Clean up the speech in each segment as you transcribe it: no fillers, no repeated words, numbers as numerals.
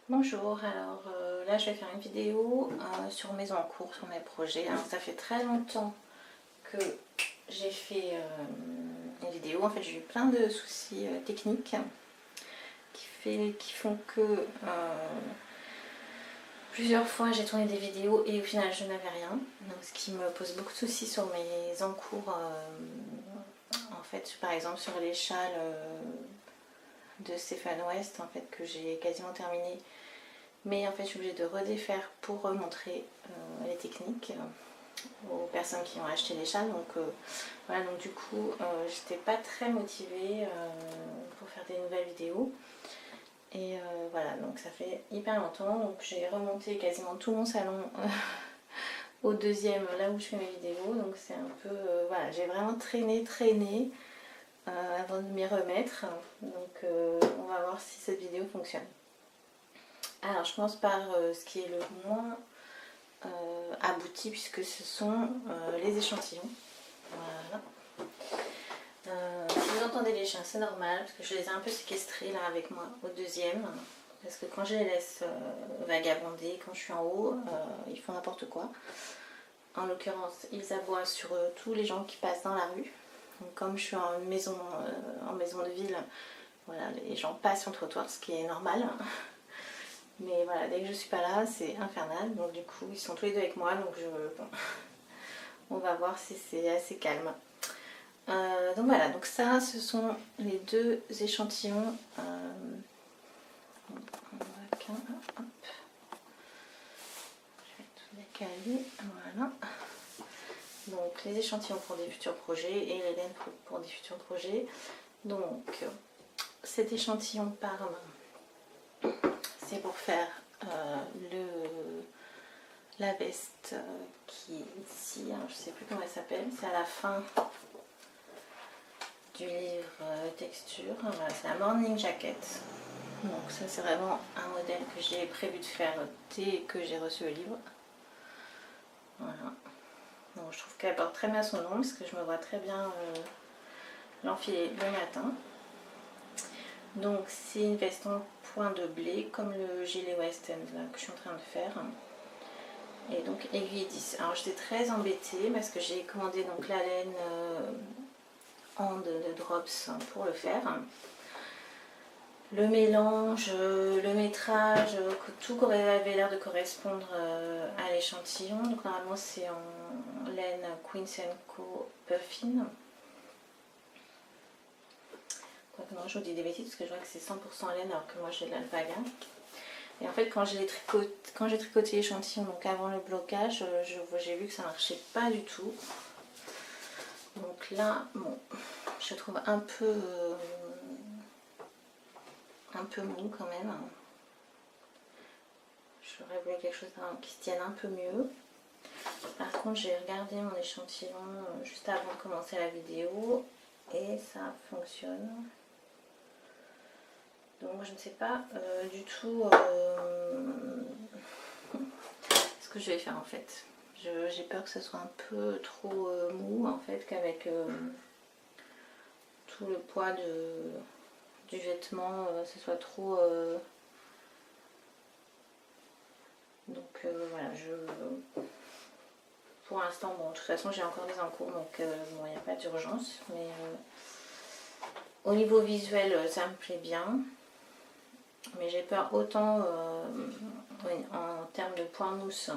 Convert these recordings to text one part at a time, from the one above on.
Bonjour, alors là je vais faire une vidéo sur mes encours, sur mes projets. Alors, ça fait très longtemps que j'ai fait une vidéo. En fait j'ai eu plein de soucis techniques qui font que plusieurs fois j'ai tourné des vidéos et au final je n'avais rien. Donc, ce qui me pose beaucoup de soucis sur mes encours. En fait par exemple sur les châles de Stéphane West en fait, que j'ai quasiment terminé. Mais en fait, je suis obligée de redéfaire pour montrer les techniques aux personnes qui ont acheté les châles. Donc voilà, donc du coup, j'étais pas très motivée pour faire des nouvelles vidéos. Et voilà, donc ça fait hyper longtemps. Donc j'ai remonté quasiment tout mon salon au deuxième, là où je fais mes vidéos. Donc c'est un peu, voilà, j'ai vraiment traîné avant de m'y remettre. Donc on va voir si cette vidéo fonctionne. Alors je commence par ce qui est le moins abouti, puisque ce sont les échantillons. Voilà. Si vous entendez les chiens, c'est normal parce que je les ai un peu séquestrés là avec moi au deuxième, parce que quand je les laisse vagabonder, quand je suis en haut, ils font n'importe quoi. En l'occurrence, ils aboient sur tous les gens qui passent dans la rue. Donc, comme je suis en maison de ville, voilà, les gens passent sur le trottoir, ce qui est normal. Mais voilà, dès que je suis pas là, c'est infernal. Donc du coup, ils sont tous les deux avec moi. Donc bon, on va voir si c'est assez calme. Donc voilà, donc ça, ce sont les deux échantillons. Je vais tout décaler. Voilà. Donc les échantillons pour des futurs projets et les laines pour des futurs projets. Donc cet échantillon par main, c'est pour faire la veste qui est ici, hein, je ne sais plus comment elle s'appelle, c'est à la fin du livre texture. Voilà, c'est la Morning Jacket. Donc ça c'est vraiment un modèle que j'ai prévu de faire dès que j'ai reçu le livre. Voilà. Donc je trouve qu'elle porte très bien son nom parce que je me vois très bien l'enfiler le matin. Donc c'est une veste en point de blé comme le gilet West End là, que je suis en train de faire. Et donc aiguille 10. Alors j'étais très embêtée parce que j'ai commandé donc la laine en de drops pour le faire. Le mélange, le métrage, tout avait l'air de correspondre à l'échantillon. Donc normalement c'est en laine Queens & Co Puffin. Quoique non, je vous dis des bêtises parce que je vois que c'est 100% laine alors que moi j'ai de l'alpaga. Et en fait quand j'ai tricoté l'échantillon, donc avant le blocage, j'ai vu que ça marchait pas du tout. Donc là, bon, je trouve un peu mou quand même. J'aurais voulu quelque chose qui se tienne un peu mieux. Par contre, j'ai regardé mon échantillon juste avant de commencer la vidéo et ça fonctionne. Donc je ne sais pas du tout ce que je vais faire en fait. J'ai peur que ce soit un peu trop mou en fait, qu'avec tout le poids du vêtement, ce soit trop... Donc voilà, pour l'instant, bon, de toute façon j'ai encore des encours, donc bon, il n'y a pas d'urgence, mais au niveau visuel ça me plaît bien, mais j'ai peur autant oui, en termes de point mousse,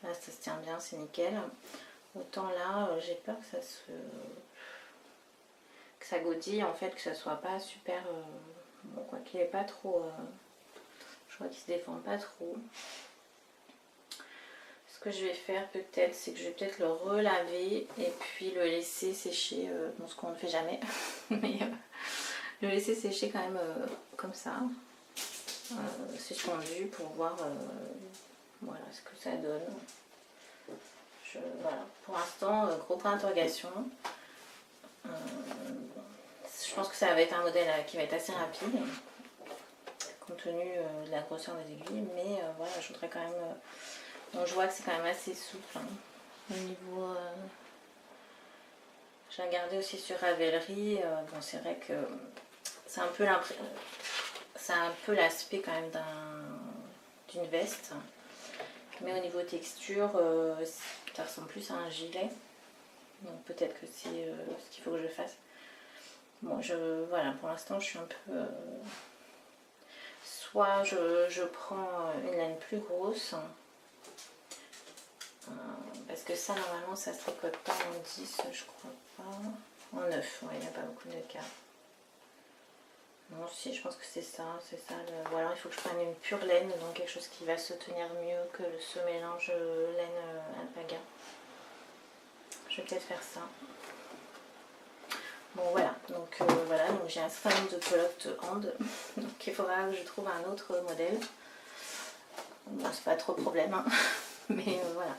là ça se tient bien, c'est nickel, autant là j'ai peur que ça godille en fait, que ça soit pas super, bon, quoi qu'il n'est pas trop, je crois qu'il se défend pas trop. Ce que je vais faire peut-être, c'est que je vais peut-être le relaver et puis le laisser sécher, bon, ce qu'on ne fait jamais, mais le laisser sécher quand même comme ça, suspendu, pour voir voilà, ce que ça donne. Voilà. Pour l'instant, gros point d'interrogation. Je pense que ça va être un modèle qui va être assez rapide, compte tenu de la grosseur des aiguilles, mais voilà, je voudrais quand même... donc je vois que c'est quand même assez souple, hein, au niveau... J'ai regardé aussi sur Ravelry, bon c'est vrai que c'est un peu ça a un peu l'aspect quand même d'une veste. Mais au niveau texture, ça ressemble plus à un gilet. Donc peut-être que c'est ce qu'il faut que je fasse. Bon, voilà, pour l'instant, je suis un peu... soit je prends une laine plus grosse, parce que ça, normalement, ça se tricote pas en 10, je crois pas. En 9, ouais, il n'y a pas beaucoup de cas. Non, si, je pense que c'est ça. Ou alors, il faut que je prenne une pure laine, donc quelque chose qui va se tenir mieux que ce mélange laine alpaga. Je vais peut-être faire ça. Bon, voilà, donc j'ai un certain nombre de pelotes hand, donc il faudra que je trouve un autre modèle. Bon, c'est pas trop problème, hein. Mais voilà.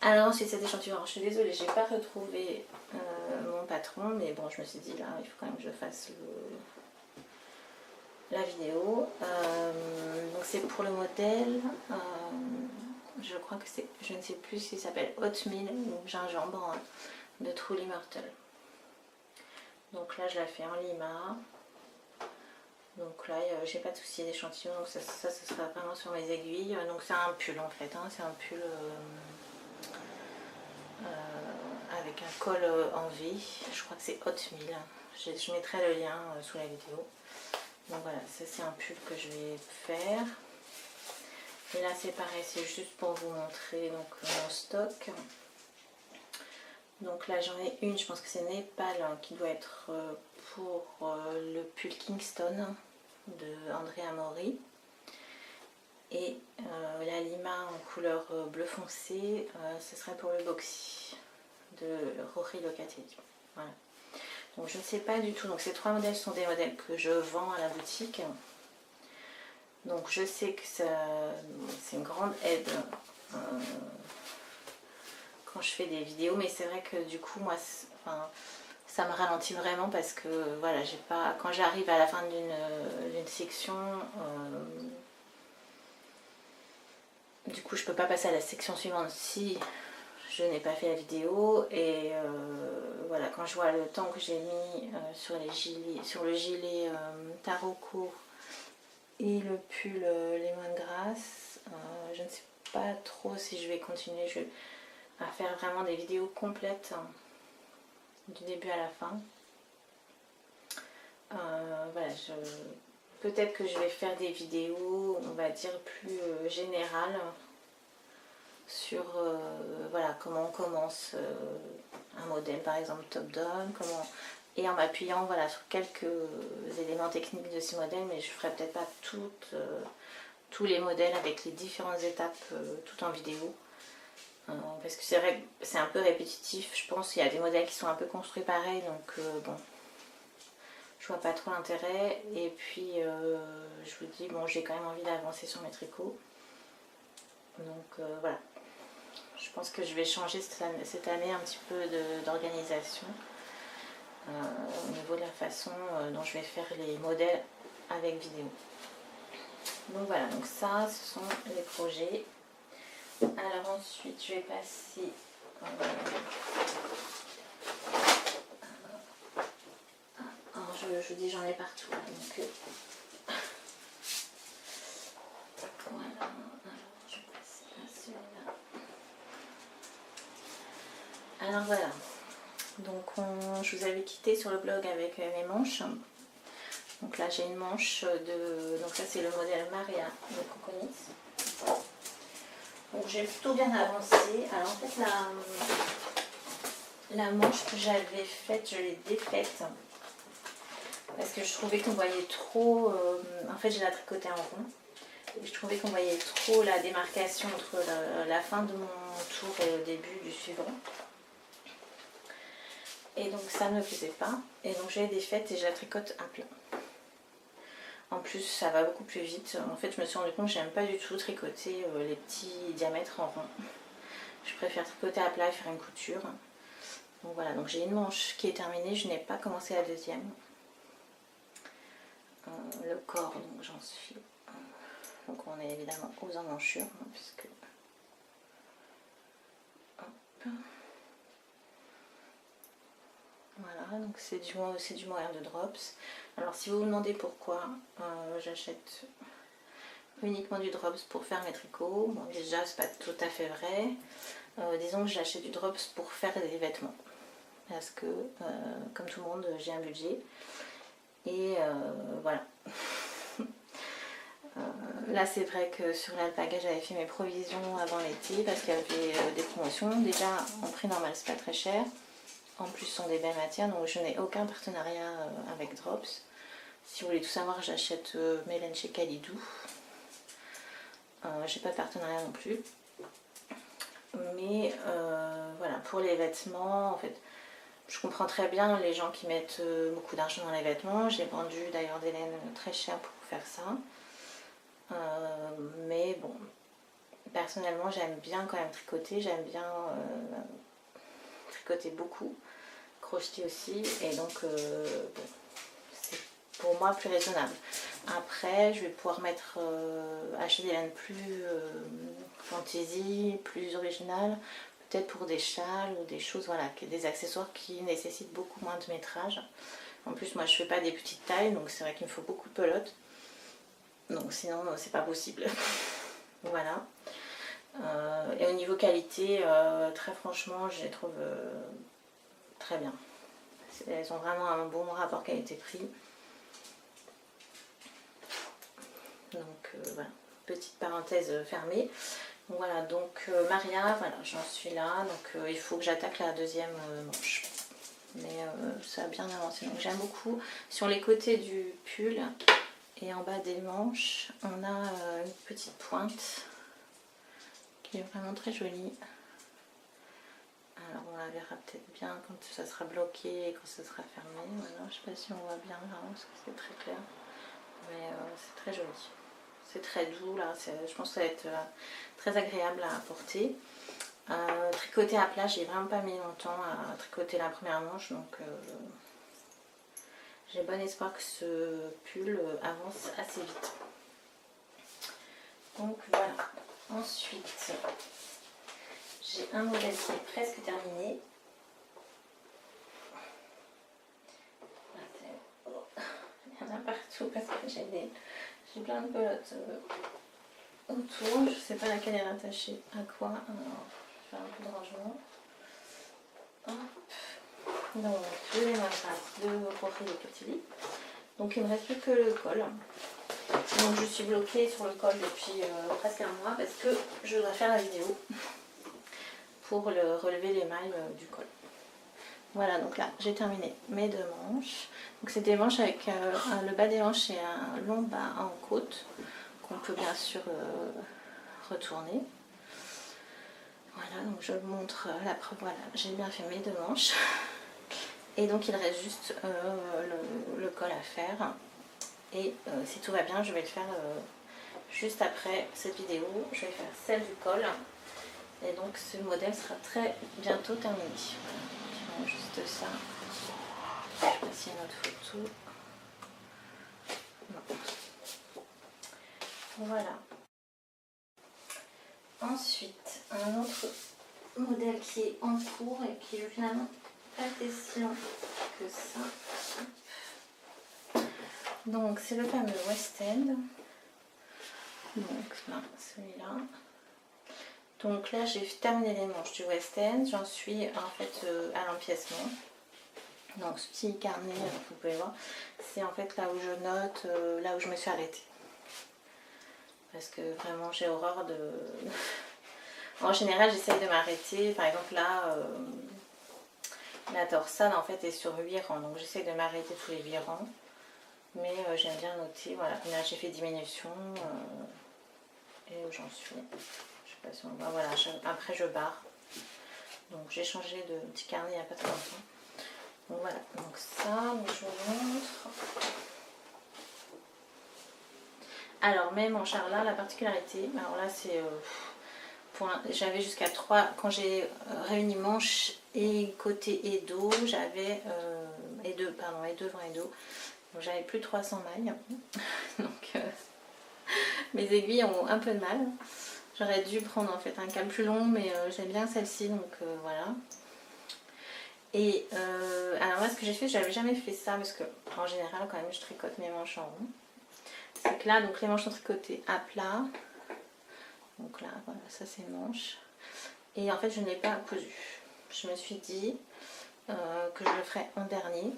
Alors ensuite cet échantillon, alors, je suis désolée, j'ai pas retrouvé mon patron, mais bon, je me suis dit là, il faut quand même que je fasse la vidéo. Donc c'est pour le modèle, je crois que c'est, je ne sais plus s'il s'appelle Oatmeal ou gingembre de Truly Myrtle. Donc là je la fais en lima. Donc là j'ai pas de souci d'échantillon, donc ça sera vraiment sur mes aiguilles. Donc c'est un pull en fait, hein. C'est un pull avec un col en V. Je crois que c'est Oatmeal. Je mettrai le lien sous la vidéo. Donc voilà, ça c'est un pull que je vais faire. Et là c'est pareil, c'est juste pour vous montrer donc mon stock. Donc là j'en ai une, je pense que c'est Népal, hein, qui doit être pour le pull Kingston de Andrea Mori. Et la lima en couleur bleu foncé, ce serait pour le boxy de Rory Locatelli. Voilà. Donc je ne sais pas du tout, donc ces trois modèles sont des modèles que je vends à la boutique. Donc je sais que c'est une grande aide quand je fais des vidéos, mais c'est vrai que du coup moi ça me ralentit vraiment parce que voilà, j'ai pas, quand j'arrive à la fin d'une section, du coup je peux pas passer à la section suivante si je n'ai pas fait la vidéo. Et voilà, quand je vois le temps que j'ai mis sur le gilet Taroko et le pull Lemongrass, je ne sais pas trop si je vais continuer à faire vraiment des vidéos complètes du début à la fin. Voilà, peut-être que je vais faire des vidéos, on va dire, plus générales sur voilà, comment on commence un modèle, par exemple top-down, et en m'appuyant voilà, sur quelques éléments techniques de ce modèle, mais je ne ferai peut-être pas tous les modèles avec les différentes étapes tout en vidéo. Parce que c'est vrai que c'est un peu répétitif, je pense qu'il y a des modèles qui sont un peu construits pareil, donc bon, je vois pas trop l'intérêt. Et puis je vous dis, bon, j'ai quand même envie d'avancer sur mes tricots, donc voilà, je pense que je vais changer cette année un petit peu d'organisation au niveau de la façon dont je vais faire les modèles avec vidéo. Donc voilà, donc ça ce sont les projets. Alors ensuite je vais passer alors je dis j'en ai partout là, donc voilà, alors je passe à celui-là. Alors voilà, donc je vous avais quitté sur le blog avec mes manches. Donc là j'ai une manche donc ça c'est le modèle Maria de Coconut. Donc j'ai plutôt bien avancé. Alors en fait la manche que j'avais faite, je l'ai défaite parce que je trouvais qu'on voyait trop, en fait je la tricotais en rond et je trouvais qu'on voyait trop la démarcation entre la fin de mon tour et le début du suivant. Et donc ça ne me plaisait pas, et donc je l'ai défaite et je la tricote à plat. En plus ça va beaucoup plus vite. En fait je me suis rendu compte que j'aime pas du tout tricoter les petits diamètres en rond. Je préfère tricoter à plat et faire une couture. Donc voilà, donc j'ai une manche qui est terminée, je n'ai pas commencé la deuxième. Le corps, donc j'en suis. Donc on est évidemment aux emmanchures, hein, puisque. Hop. Voilà, Voilà, donc c'est du mohair de Drops. Alors si vous vous demandez pourquoi j'achète uniquement du Drops pour faire mes tricots, bon déjà c'est pas tout à fait vrai. Disons que j'achète du Drops pour faire des vêtements. Parce que, comme tout le monde, j'ai un budget. Et voilà. Là c'est vrai que sur l'alpaga j'avais fait mes provisions avant l'été parce qu'il y avait des promotions. Déjà en prix normal c'est pas très cher. En plus ce sont des belles matières, donc je n'ai aucun partenariat avec Drops. Si vous voulez tout savoir, j'achète mes laines chez Kalidou. J'ai pas de partenariat non plus. Mais voilà, pour les vêtements, en fait, je comprends très bien les gens qui mettent beaucoup d'argent dans les vêtements. J'ai vendu d'ailleurs des laines très chères pour faire ça. Mais bon, personnellement j'aime bien quand même tricoter, j'aime bien tricoter beaucoup, crocheter aussi, et donc bon, c'est pour moi plus raisonnable. Après je vais pouvoir acheter des laines plus fantaisie, plus originales, peut-être pour des châles ou des choses, voilà, des accessoires qui nécessitent beaucoup moins de métrage. En plus moi je fais pas des petites tailles, donc c'est vrai qu'il me faut beaucoup de pelote. Donc sinon c'est pas possible. Voilà. Et au niveau qualité, très franchement, je les trouve très bien. Elles ont vraiment un bon rapport qualité-prix. Donc voilà, petite parenthèse fermée. Donc, voilà, donc Maria, voilà, j'en suis là. Donc il faut que j'attaque la deuxième manche. Mais ça a bien avancé. Donc j'aime beaucoup. Sur les côtés du pull et en bas des manches, on a une petite pointe qui est vraiment très jolie. Alors on la verra peut-être bien quand ça sera bloqué et quand ça sera fermé. Voilà, je sais pas si on voit bien là parce que c'est très clair. Mais c'est très joli. C'est très doux là, je pense que ça va être très agréable à porter. Tricoter à plat, j'ai vraiment pas mis longtemps à tricoter la première manche, donc j'ai bon espoir que ce pull avance assez vite. Donc voilà. Ensuite, j'ai un modèle qui est presque terminé. Il y en a partout parce que j'ai plein de pelotes autour. Je ne sais pas laquelle est rattachée à quoi. Alors, je vais faire un peu de rangement. Hop. Donc, je les matrace de profil et petit lit. Donc, il ne me reste plus que le col. Donc, je suis bloquée sur le col depuis presque un mois parce que je dois faire la vidéo pour relever les mailles du col. Voilà, donc là j'ai terminé mes deux manches. Donc c'est des manches avec le bas des hanches et un long bas en côte qu'on peut bien sûr retourner. Voilà, donc je vous montre la preuve. Voilà, j'ai bien fait mes deux manches. Et donc il reste juste le col à faire. Et si tout va bien, je vais le faire juste après cette vidéo. Je vais faire celle du col. Et donc ce modèle sera très bientôt terminé. Voilà, juste ça. Je sais pas s'il y a une autre photo. Non. Voilà. Ensuite, un autre modèle qui est en cours et qui est finalement pas été si long que ça. Donc c'est le fameux West End. Donc là, celui-là. Donc là j'ai terminé les manches du West End, j'en suis en fait à l'empiècement. Donc ce petit carnet, vous pouvez voir, c'est en fait là où je note, là où je me suis arrêtée. Parce que vraiment j'ai horreur de... En général j'essaye de m'arrêter, par exemple là, la torsade en fait est sur 8 rangs, donc j'essaye de m'arrêter tous les 8 rangs. Mais j'aime bien noter, voilà, là j'ai fait diminution et où j'en suis. Je sais pas si on voit, voilà, après je barre. Donc j'ai changé de petit carnet il n'y a pas très longtemps. Donc voilà, donc ça, donc je vous montre. Alors mes manches, alors là la particularité, alors là c'est, j'avais jusqu'à 3, quand j'ai réuni manches et côté et dos, j'avais, et devant et dos, donc j'avais plus de 300 mailles. Donc mes aiguilles ont un peu de mal. J'aurais dû prendre en fait un câble plus long, mais j'aime bien celle-ci, donc voilà. Et alors moi ce que j'ai fait, j'avais jamais fait ça parce que en général quand même je tricote mes manches en rond. C'est que là, donc les manches sont tricotées à plat. Donc là, voilà, ça c'est une manche. Et en fait je ne l'ai pas cousu. Je me suis dit que je le ferai en dernier.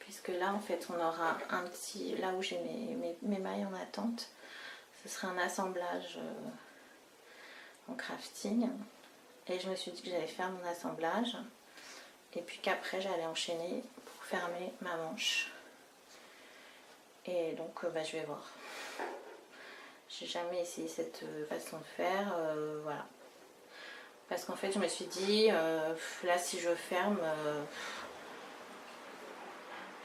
Puisque là en fait on aura un petit, là où j'ai mes mailles en attente, ce sera un assemblage en crafting. Et je me suis dit que j'allais faire mon assemblage et puis qu'après j'allais enchaîner pour fermer ma manche. Et donc je vais voir. J'ai jamais essayé cette façon de faire, voilà. Parce qu'en fait je me suis dit, là si je ferme,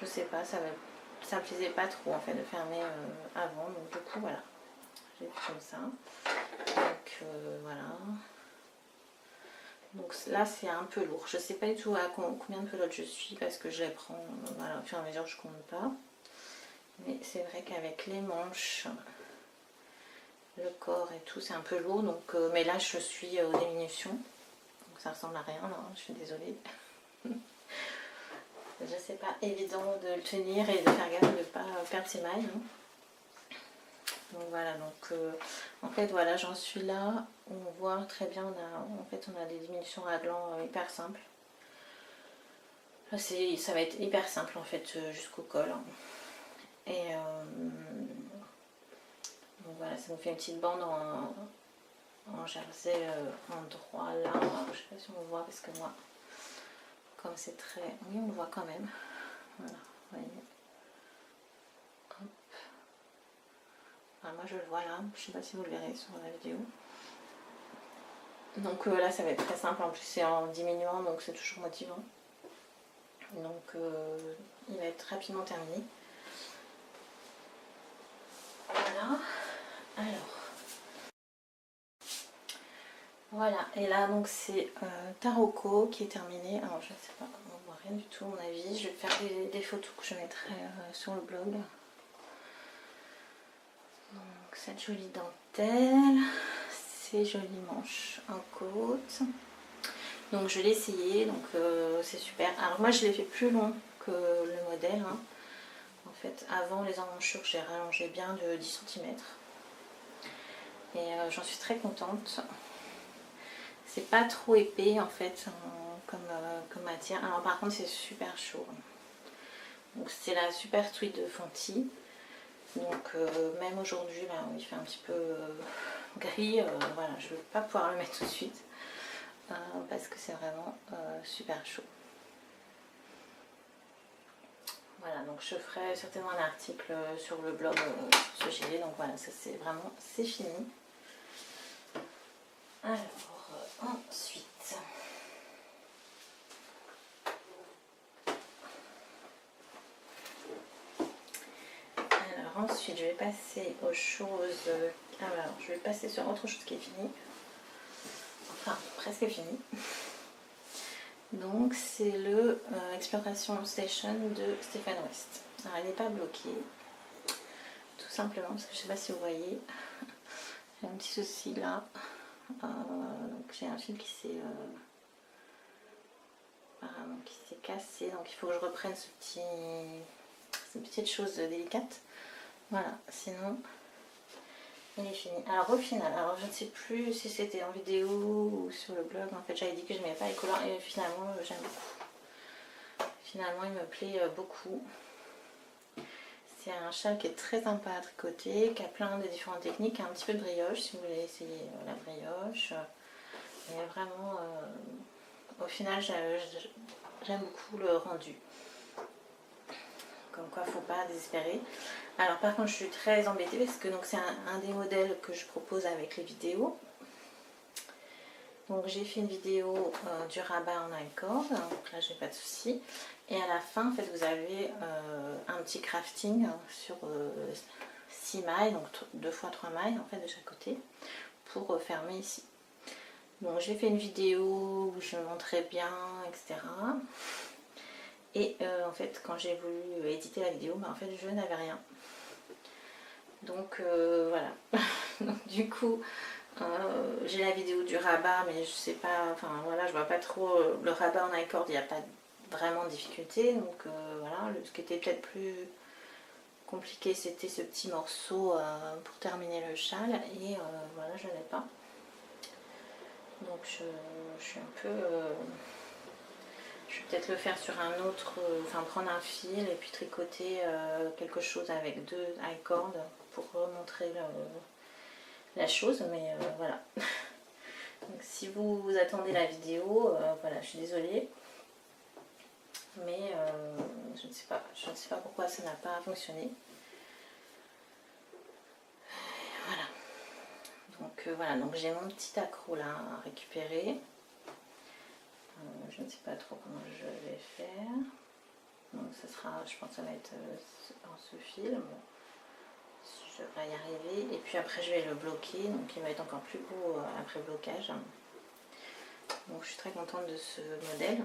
je sais pas, ça me plaisait pas trop en fait de fermer avant. Donc du coup voilà, j'ai fait comme ça. Donc voilà. Donc là c'est un peu lourd. Je sais pas du tout à combien de pelotes je suis parce que je les prends, voilà, au fur et à mesure je compte pas. Mais c'est vrai qu'avec les manches, le corps et tout, c'est un peu lourd. Donc, mais là je suis aux diminutions. Donc ça ressemble à rien, là, je suis désolée. Je sais pas évident de le tenir et de faire gaffe de ne pas perdre ses mailles. Hein. Donc voilà, donc en fait voilà, j'en suis là. On voit très bien, on a des diminutions à gland hyper simples. Ça va être hyper simple en fait jusqu'au col. Hein. Et donc voilà, ça nous fait une petite bande en jersey en droit là. Je sais pas si on voit parce que moi, comme c'est très... Oui, on le voit quand même. Voilà, vous voyez. Hop. Enfin, moi je le vois là, je sais pas si vous le verrez sur la vidéo. Donc là ça va être très simple, en plus c'est en diminuant donc c'est toujours motivant. Donc il va être rapidement terminé. Voilà, alors voilà, et là donc c'est Taroko qui est terminé. Alors je ne sais pas, on voit rien du tout à mon avis. Je vais faire des photos que je mettrai sur le blog. Donc cette jolie dentelle, ces jolies manches en côte. Donc je l'ai essayé, donc c'est super. Alors moi je l'ai fait plus long que le modèle. Hein. En fait avant les emmanchures j'ai rallongé bien de 10 cm. Et j'en suis très contente. C'est pas trop épais en fait comme matière. Alors par contre c'est super chaud. Donc c'est la Super Tweed de Fonty. Donc même aujourd'hui là il fait un petit peu gris. Voilà, je ne vais pas pouvoir le mettre tout de suite. Parce que c'est vraiment super chaud. Voilà, donc je ferai certainement un article sur le blog sur ce gilet. Donc voilà, ça c'est vraiment, c'est fini. Alors, ensuite... Alors ensuite, je vais passer aux choses... Alors, je vais passer sur autre chose qui est finie. Enfin, presque fini. Donc, c'est le Exploration Station de Stephen West. Alors, elle n'est pas bloquée. Tout simplement parce que je ne sais pas si vous voyez. J'ai un petit souci là. Donc j'ai un fil qui s'est cassé, donc il faut que je reprenne cette petite chose délicate. Voilà, sinon il est fini. Alors au final, alors je ne sais plus si c'était en vidéo ou sur le blog, en fait j'avais dit que je n'aimais pas les couleurs et finalement j'aime beaucoup. Finalement il me plaît beaucoup. C'est un châle qui est très sympa à tricoter, qui a plein de différentes techniques, un petit peu de brioche si vous voulez essayer la brioche. Et vraiment, au final, j'aime beaucoup le rendu. Comme quoi, il ne faut pas désespérer. Alors par contre, je suis très embêtée parce que c'est un des modèles que je propose avec les vidéos. Donc j'ai fait une vidéo du rabat en nine-cord, donc là j'ai pas de souci. Et à la fin en fait vous avez un petit crafting sur 6 mailles, donc 2 fois 3 mailles en fait de chaque côté pour fermer ici. Donc j'ai fait une vidéo où je montrais bien, etc. Et en fait quand j'ai voulu éditer la vidéo, en fait je n'avais rien. Donc voilà. Donc, du coup J'ai la vidéo du rabat, mais je sais pas, enfin voilà, je vois pas trop le rabat en I-cord, il n'y a pas vraiment de difficulté. Donc voilà, ce qui était peut-être plus compliqué, c'était ce petit morceau pour terminer le châle. Et voilà, je n'ai pas. Donc je suis un peu... je vais peut-être le faire sur un autre, enfin prendre un fil et puis tricoter quelque chose avec 2 I-cords pour remontrer la chose, mais voilà. Donc si vous attendez la vidéo, voilà, je suis désolée, mais je ne sais pas pourquoi ça n'a pas fonctionné. Voilà. Donc voilà, donc j'ai mon petit accro là à récupérer. Je ne sais pas trop comment je vais faire. Donc ça sera, je pense que ça va être en ce fil. Bon, je devrais y arriver. Et puis après je vais le bloquer, donc il va être encore plus beau après blocage. Donc je suis très contente de ce modèle.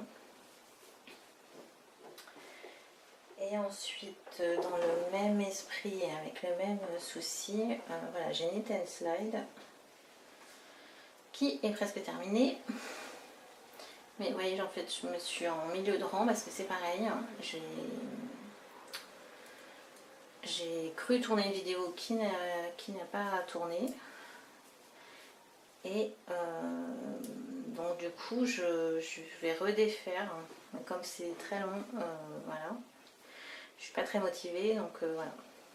Et ensuite, dans le même esprit et avec le même souci, voilà, j'ai Knit and Slide qui est presque terminée. Mais vous voyez, en fait, je me suis en milieu de rang parce que c'est pareil. J'ai cru tourner une vidéo qui n'a pas tourné. Et donc du coup, je vais redéfaire. Comme c'est très long, voilà. Je suis pas très motivée, donc voilà.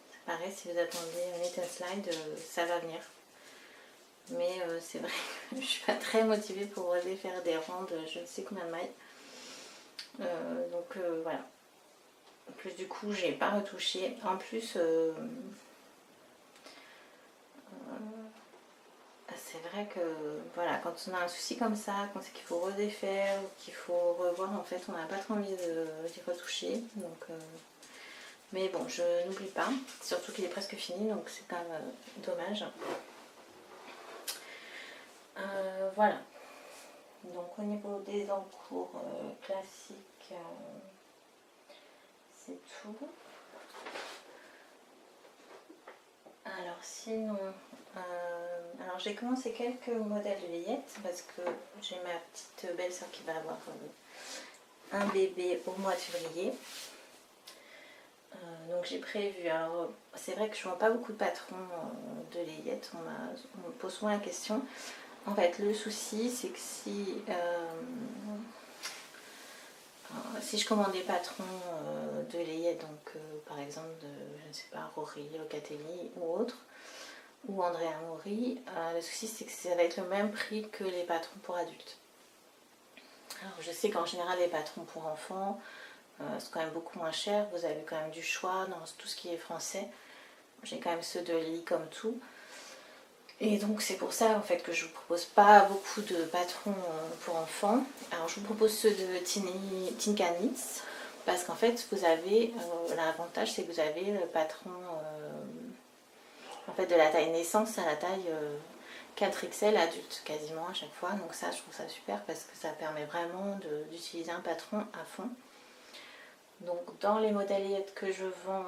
C'est pareil, si vous attendez un Knit and Slide, ça va venir. Mais c'est vrai que je suis pas très motivée pour redéfaire des rangs de je ne sais combien de mailles. Donc voilà. En plus du coup, j'ai pas retouché. En plus, c'est vrai que voilà, quand on a un souci comme ça, quand c'est qu'il faut redéfaire ou qu'il faut revoir, en fait, on n'a pas trop envie d'y retoucher. Donc mais bon, je n'oublie pas, surtout qu'il est presque fini, donc c'est quand même dommage. Voilà. Donc au niveau des encours classiques, c'est tout. Alors sinon, alors j'ai commencé quelques modèles de layettes parce que j'ai ma petite belle-sœur qui va avoir un bébé au mois de février. Donc j'ai prévu, alors c'est vrai que je ne vends pas beaucoup de patrons de layettes, on me pose souvent la question. En fait le souci c'est que si je commande des patrons de layettes, donc par exemple de, je ne sais pas, Rory, Locatelli ou autre, ou Andrea Mori, le souci c'est que ça va être le même prix que les patrons pour adultes. Alors je sais qu'en général les patrons pour enfants, c'est quand même beaucoup moins cher, vous avez quand même du choix dans tout ce qui est français. J'ai quand même ceux de Lily comme tout. Et donc c'est pour ça en fait que je vous propose pas beaucoup de patrons pour enfants. Alors je vous propose ceux de Tinka Knits parce qu'en fait vous avez, l'avantage c'est que vous avez le patron en fait de la taille naissance à la taille 4XL adulte quasiment à chaque fois. Donc ça je trouve ça super parce que ça permet vraiment d'utiliser un patron à fond. Donc dans les modèles que je vends,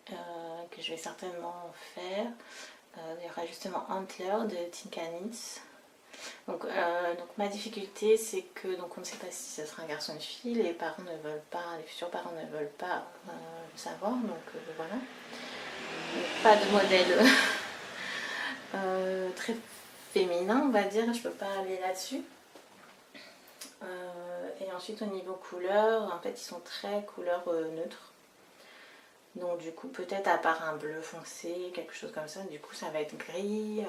que je vais certainement faire, il y aura justement Antler de Tinka Knits. Donc ma difficulté c'est que donc on ne sait pas si ce sera un garçon ou une fille, les parents ne veulent pas, les futurs parents ne veulent pas le savoir, donc voilà. Donc, pas de modèle très féminin on va dire, je peux pas aller là-dessus. Et ensuite au niveau couleur, en fait ils sont très couleur neutre. Donc du coup peut-être à part un bleu foncé, quelque chose comme ça, du coup ça va être gris,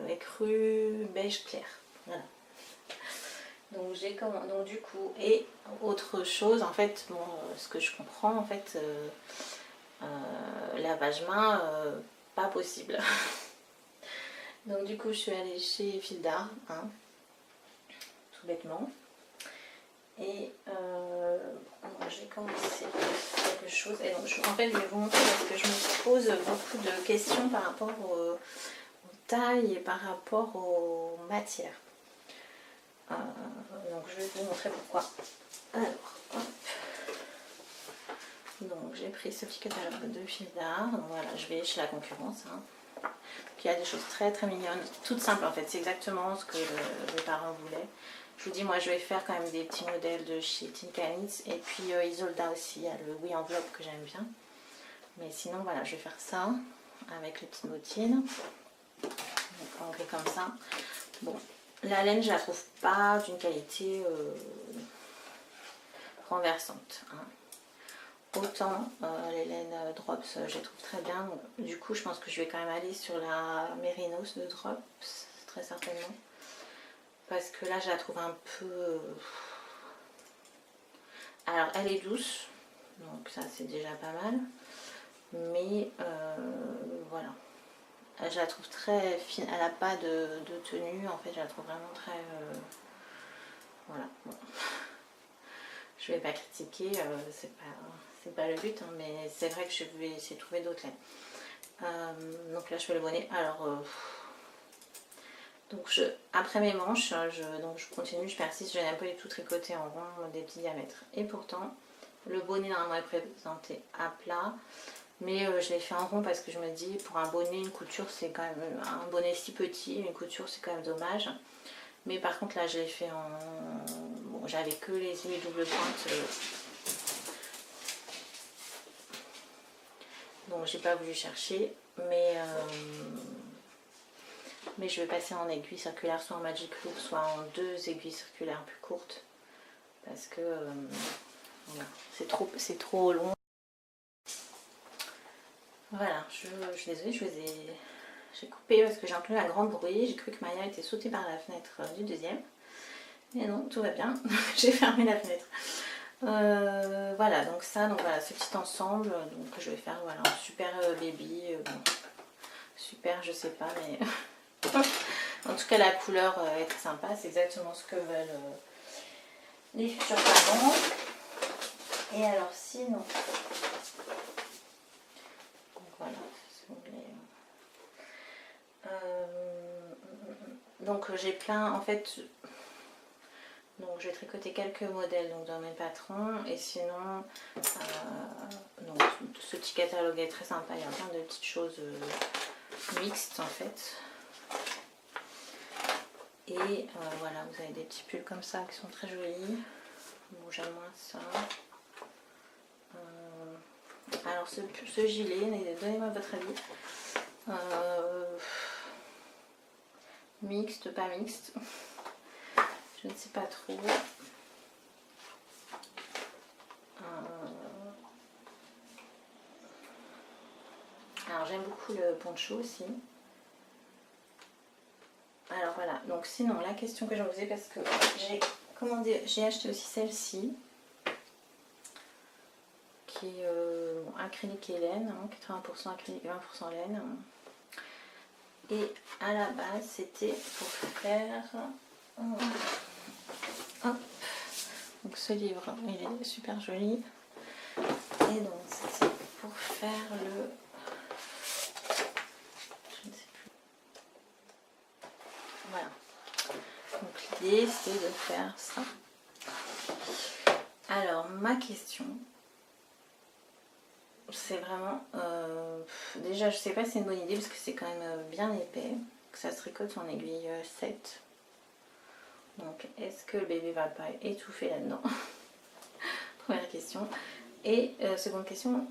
écru, beige clair. Voilà. Donc donc du coup, et autre chose, en fait, bon, ce que je comprends, en fait, lavage main, pas possible. Donc du coup je suis allée chez Fil d'Art, hein, tout bêtement. Et j'ai commencé quelque chose. Et donc en fait je vais vous montrer parce que je me pose beaucoup de questions par rapport aux tailles et par rapport aux matières. Donc je vais vous montrer pourquoi. Alors, hop. Donc j'ai pris ce petit catalogue de Fil d'Art. Donc voilà, je vais chez la concurrence. Hein. Donc, il il y a des choses très très mignonnes, toutes simples en fait, c'est exactement ce que mes parents voulaient. Je vous dis, moi je vais faire quand même des petits modèles de chez Tinkanitz, et puis Isolda aussi, il y a le Oui Enveloppe que j'aime bien. Mais sinon voilà, je vais faire ça avec les petites bottines. Donc on fait comme ça. Bon, la laine je la trouve pas d'une qualité renversante. Hein. Autant les laines Drops je les trouve très bien. Donc, du coup je pense que je vais quand même aller sur la Mérinos de Drops, très certainement. Parce que là je la trouve un peu... Alors elle est douce, donc ça c'est déjà pas mal. Mais voilà. Je la trouve très fine, elle n'a pas de tenue, en fait je la trouve vraiment très... voilà. Bon. Je vais pas critiquer, c'est pas le but, hein, mais c'est vrai que je vais essayer de trouver d'autres laines. Donc là je fais le bonnet. Alors, donc après mes manches, donc je continue, je persiste, je n'ai un peu du tout tricoté en rond, des petits diamètres. Et pourtant, le bonnet normalement est présenté à plat. Mais je l'ai fait en rond parce que je me dis, pour un bonnet, une couture, c'est quand même... Un bonnet si petit, une couture, c'est quand même dommage. Mais par contre, là, je l'ai fait en... Bon, j'avais que les double pointe. Donc, j'ai pas voulu chercher. Mais je vais passer en aiguille circulaire, soit en Magic Loop, soit en 2 aiguilles circulaires plus courtes. Parce que voilà, c'est trop long. Voilà, je suis désolée, j'ai coupé parce que j'ai entendu un grand bruit. J'ai cru que Maya était sautée par la fenêtre du deuxième. Mais non, tout va bien. J'ai fermé la fenêtre. Voilà, donc ça, donc voilà, ce petit ensemble. Donc je vais faire voilà, un super baby. Bon, super, je sais pas, mais en tout cas la couleur est très sympa. C'est exactement ce que veulent les futurs parents. Et alors sinon, donc voilà. Donc j'ai plein en fait, donc j'ai tricoté quelques modèles donc dans mes patrons, et sinon donc, ce petit catalogue est très sympa, il y a plein de petites choses mixtes en fait. Et voilà, vous avez des petits pulls comme ça qui sont très jolis. Bon, j'aime moins ça. Alors ce gilet, donnez-moi votre avis. Mixte, pas mixte, je ne sais pas trop. Alors j'aime beaucoup le poncho aussi. Alors voilà, donc sinon la question que je me posais, parce que j'ai acheté aussi celle-ci, qui est acrylique et laine, hein, 80% acrylique et 20% laine. Et à la base c'était pour faire... Hop. Donc ce livre, il est super joli. Et donc c'était pour faire le... Je ne sais plus. Voilà. Donc l'idée c'est de faire ça. Alors ma question, c'est vraiment... déjà je sais pas si c'est une bonne idée parce que c'est quand même bien épais. Que ça se tricote en aiguille 7. Donc est-ce que le bébé va pas étouffer là-dedans? Première question. Et seconde question,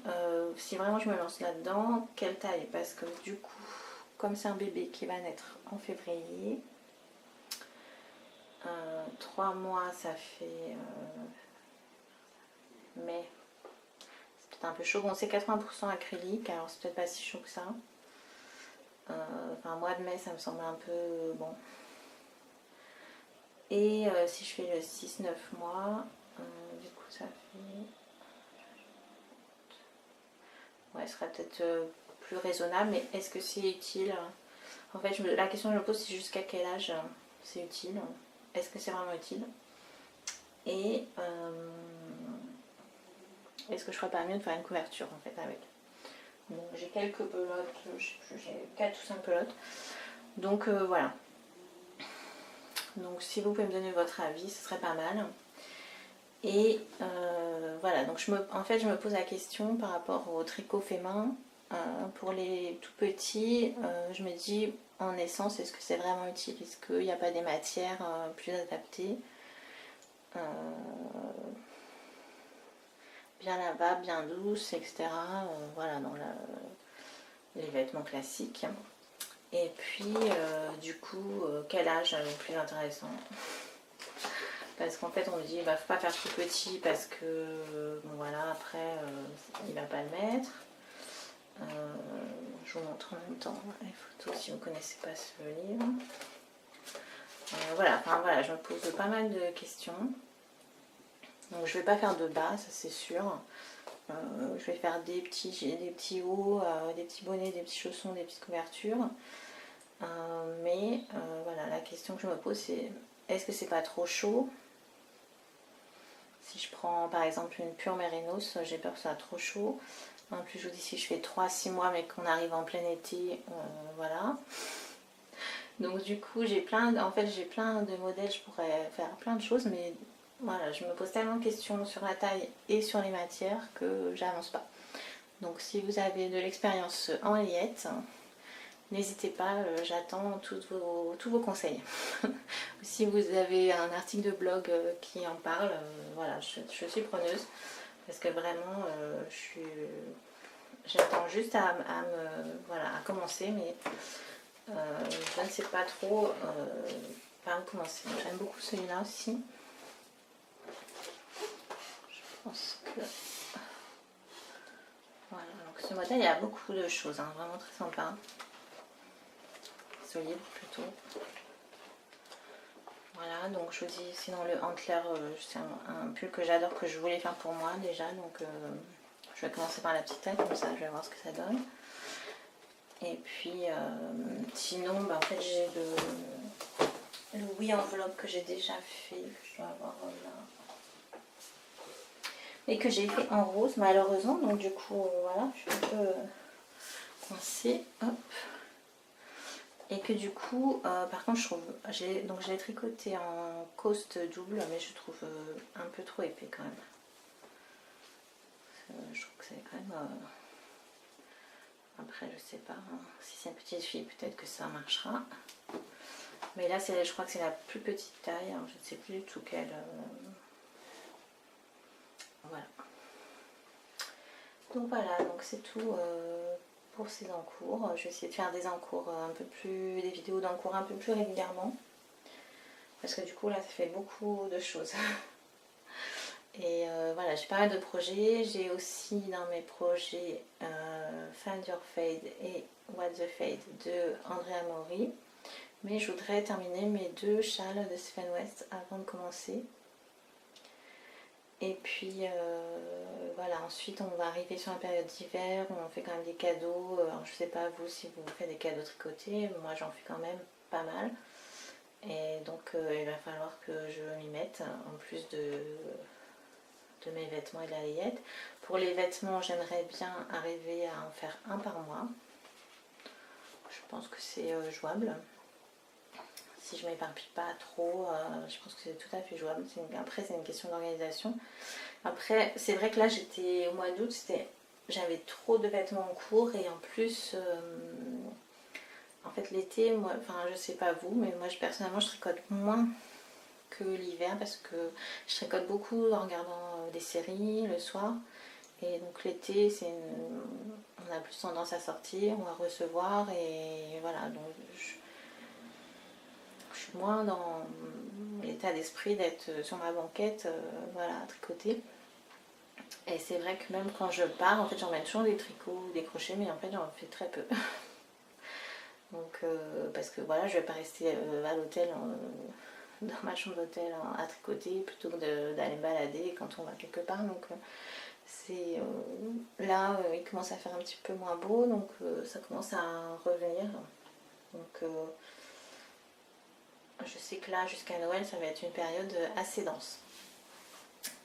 si vraiment je me lance là-dedans, quelle taille? Parce que du coup, comme c'est un bébé qui va naître en février, 3 mois ça fait mai, c'est peut-être un peu chaud. Bon, c'est 80% acrylique, alors c'est peut-être pas si chaud que ça. Enfin, mois de mai ça me semble un peu bon. Et si je fais le 6-9 mois, du coup ça fait... Ouais, ce serait peut-être plus raisonnable, mais est-ce que c'est utile? En fait, la question que je me pose, c'est jusqu'à quel âge c'est utile? Est-ce que c'est vraiment utile? Et est-ce que je ferais pas mieux de faire une couverture en fait avec? Donc j'ai quelques pelotes, je sais plus, j'ai 4 ou 5 pelotes. Donc voilà. Donc si vous pouvez me donner votre avis, ce serait pas mal. Et voilà, donc en fait je me pose la question par rapport au tricot fait main. Pour les tout petits, je me dis en essence, est-ce que c'est vraiment utile? Est-ce qu'il n'y a pas des matières plus adaptées, bien lavables, bien douces, etc. Voilà, dans les vêtements classiques. Et puis, du coup, quel âge est le plus intéressant? Parce qu'en fait, on me dit, bah, faut pas faire trop petit parce que, bon voilà, après, il va pas le mettre. Je vous montre en même temps les photos si vous ne connaissez pas ce livre. Voilà, enfin voilà, je me pose pas mal de questions. Donc je vais pas faire de bas, ça c'est sûr. Je vais faire des petits hauts, des petits bonnets, des petits chaussons, des petites couvertures. Mais voilà, la question que je me pose c'est est-ce que c'est pas trop chaud? Si je prends par exemple une pure mérinos, j'ai peur que ça soit trop chaud. En plus, je vous dis, si je fais 3-6 mois, mais qu'on arrive en plein été, voilà. Donc du coup, j'ai plein de modèles, je pourrais faire plein de choses, mais voilà, je me pose tellement de questions sur la taille et sur les matières que j'avance pas. Donc si vous avez de l'expérience en layette, n'hésitez pas, j'attends tous vos conseils. Si vous avez un article de blog qui en parle, voilà, je suis preneuse. Parce que vraiment, j'attends juste voilà, à commencer, mais je ne sais pas trop par où commencer. J'aime beaucoup celui-là aussi. Je pense que... Voilà, donc ce modèle, il y a beaucoup de choses, hein, vraiment très sympa. Ce livre plutôt. Voilà, donc je vous dis, sinon le Antler, c'est un pull que j'adore, que je voulais faire pour moi déjà, donc je vais commencer par la petite taille, comme ça je vais voir ce que ça donne. Et puis sinon, bah, en fait j'ai le Oui enveloppe que j'ai déjà fait, que je dois avoir là. Et que j'ai fait en rose malheureusement, donc du coup voilà, je suis un peu coincée. Hop. Et que du coup, par contre, je trouve, j'ai tricoté en coste double, mais je trouve un peu trop épais quand même. Je trouve que c'est quand même. Après, je sais pas, hein, si c'est une petite fille, peut-être que ça marchera. Mais là, je crois que c'est la plus petite taille, alors je ne sais plus du tout quelle. Voilà. Donc voilà, donc c'est tout. Pour ces encours, je vais essayer de faire des encours des vidéos d'encours un peu plus régulièrement parce que du coup là ça fait beaucoup de choses. Et voilà, j'ai pas mal de projets, j'ai aussi dans mes projets Find Your Fade et What the Fade de Andrea Mori, mais je voudrais terminer mes 2 châles de Stephen West avant de commencer. Et puis voilà, ensuite on va arriver sur la période d'hiver où on fait quand même des cadeaux. Alors je sais pas vous si vous faites des cadeaux tricotés, moi j'en fais quand même pas mal. Et donc il va falloir que je m'y mette en plus de mes vêtements et de la layette. Pour les vêtements, j'aimerais bien arriver à en faire un par mois. Je pense que c'est jouable. Si je m'éparpille pas trop, je pense que c'est tout à fait jouable. Après, c'est une question d'organisation. Après, c'est vrai que là, j'étais au mois d'août, j'avais trop de vêtements en cours et en plus, en fait, l'été, moi, enfin, je sais pas vous, mais moi, personnellement, je tricote moins que l'hiver parce que je tricote beaucoup en regardant des séries le soir. Et donc l'été, on a plus tendance à sortir, on va recevoir et voilà. Donc je suis moins dans l'état d'esprit d'être sur ma banquette, voilà, à tricoter. Et c'est vrai que même quand je pars, en fait, j'emmène toujours des tricots, des crochets, mais en fait, j'en fais très peu. Donc, parce que voilà, je vais pas rester à l'hôtel, dans ma chambre d'hôtel à tricoter plutôt que d'aller me balader quand on va quelque part. Donc, là, il commence à faire un petit peu moins beau, donc ça commence à revenir. Donc, je sais que là, jusqu'à Noël, ça va être une période assez dense.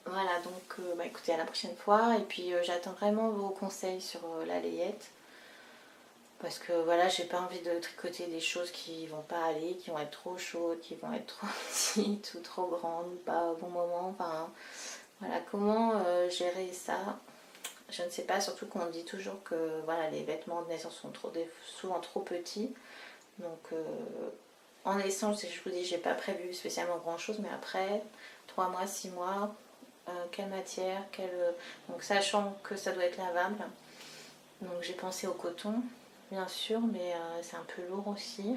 Voilà, donc bah, écoutez, à la prochaine fois. Et puis j'attends vraiment vos conseils sur la layette. Parce que voilà, j'ai pas envie de tricoter des choses qui vont pas aller, qui vont être trop chaudes, qui vont être trop petites ou trop grandes, pas au bon moment. Enfin, voilà, comment gérer ça je ne sais pas, surtout qu'on dit toujours que voilà, les vêtements de naissance sont souvent trop petits. Donc en naissance, je vous dis, j'ai pas prévu spécialement grand chose, mais après 3 mois, 6 mois, quelle matière, donc sachant que ça doit être lavable, donc j'ai pensé au coton, bien sûr, mais c'est un peu lourd aussi.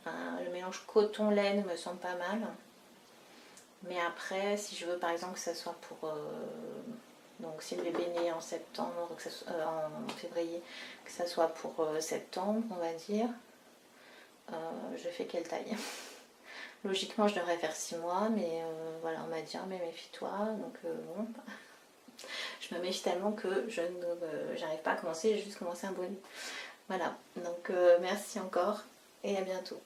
Le mélange coton-laine me semble pas mal. Mais après, si je veux par exemple que ça soit pour... donc si le bébé est né en septembre, en février, que ça soit pour septembre, on va dire, je fais quelle taille? Logiquement, je devrais faire 6 mois, mais voilà, on m'a dit, ah, mais méfie-toi. Donc bon, je me méfie tellement que j'arrive pas à commencer, j'ai juste commencé un bonnet. Voilà, donc merci encore et à bientôt.